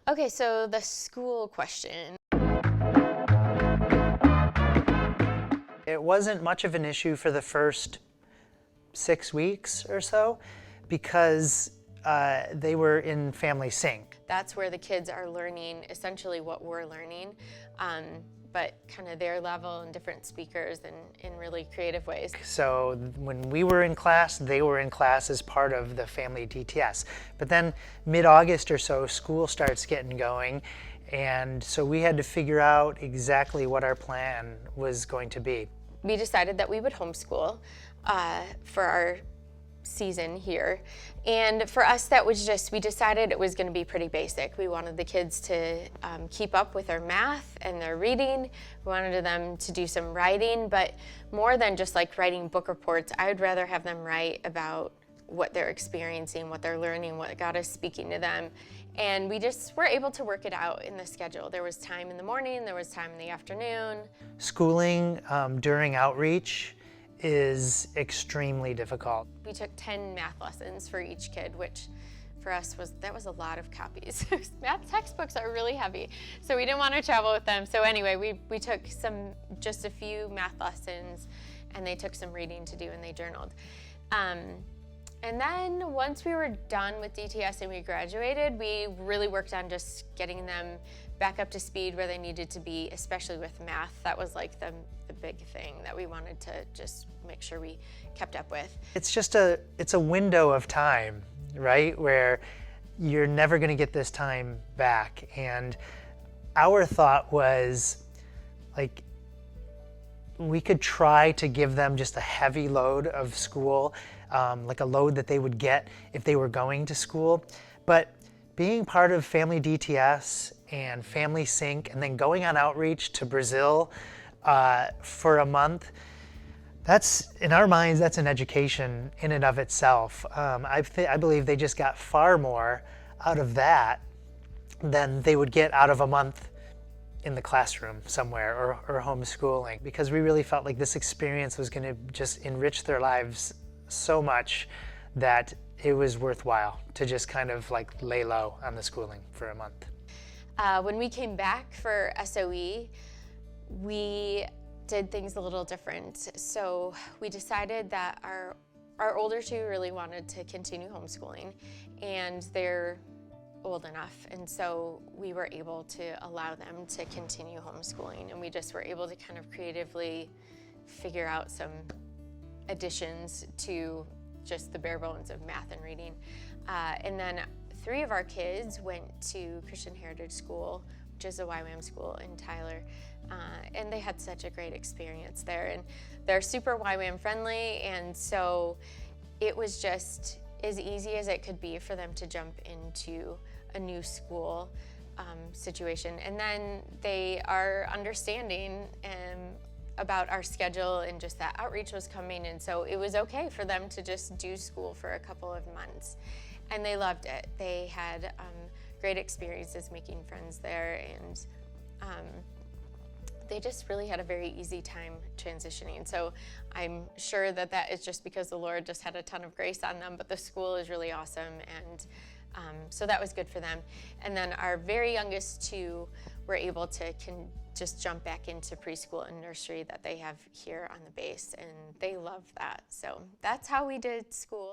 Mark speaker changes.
Speaker 1: Okay, so the school question.
Speaker 2: It wasn't much of an issue for the first 6 weeks or so because they were in Family Sync.
Speaker 1: That's where the kids are learning essentially what we're learning, but kind of their level and different speakers and in really creative ways.
Speaker 2: So when we were in class, they were in class as part of the Family DTS. But then mid-August or so, school starts getting going, and so we had to figure out exactly what our plan was going to be.
Speaker 1: We decided that we would homeschool for our season here, and for us that was just, we decided it was going to be pretty basic. We wanted the kids to keep up with their math and their reading. We wanted them to do some writing, but more than just like writing book reports, I would rather have them write about what they're experiencing, what they're learning, what God is speaking to them. And we just were able to work it out in the schedule. There was time in the morning, there was time in the afternoon.
Speaker 2: Schooling during outreach is extremely difficult.
Speaker 1: We took 10 math lessons for each kid, which for us that was a lot of copies. Math textbooks are really heavy, so we didn't want to travel with them. So anyway, we took just a few math lessons, and they took some reading to do, and they journaled. And then once we were done with DTS and we graduated, we really worked on just getting them back up to speed where they needed to be, especially with math. That was like the big thing that we wanted to just make sure we kept up with.
Speaker 2: It's a window of time, right, where you're never going to get this time back. And our thought was, like, we could try to give them just a heavy load of school, like a load that they would get if they were going to school. But being part of Family DTS and Family Sync and then going on outreach to Brazil for a month, that's, in our minds, that's an education in and of itself. I believe they just got far more out of that than they would get out of a month in the classroom somewhere or homeschooling, because we really felt like this experience was going to just enrich their lives so much that it was worthwhile to just kind of like lay low on the schooling for a month.
Speaker 1: When we came back for SOE, we did things a little different. So we decided that our older two really wanted to continue homeschooling, and they're old enough, and so we were able to allow them to continue homeschooling, and we just were able to kind of creatively figure out some additions to just the bare bones of math and reading. And then 3 of our kids went to Christian Heritage School, which is a YWAM school in Tyler, and they had such a great experience there, and they're super YWAM friendly, and so it was just as easy as it could be for them to jump into a new school situation. And then they are understanding about our schedule and just that outreach was coming, and so it was okay for them to just do school for a couple of months. And they loved it. They had great experiences making friends there, and they just really had a very easy time transitioning. So I'm sure that is just because the Lord just had a ton of grace on them, but the school is really awesome, and so that was good for them. And then our very youngest 2 were able to just jump back into preschool and nursery that they have here on the base, and they love that. So that's how we did school.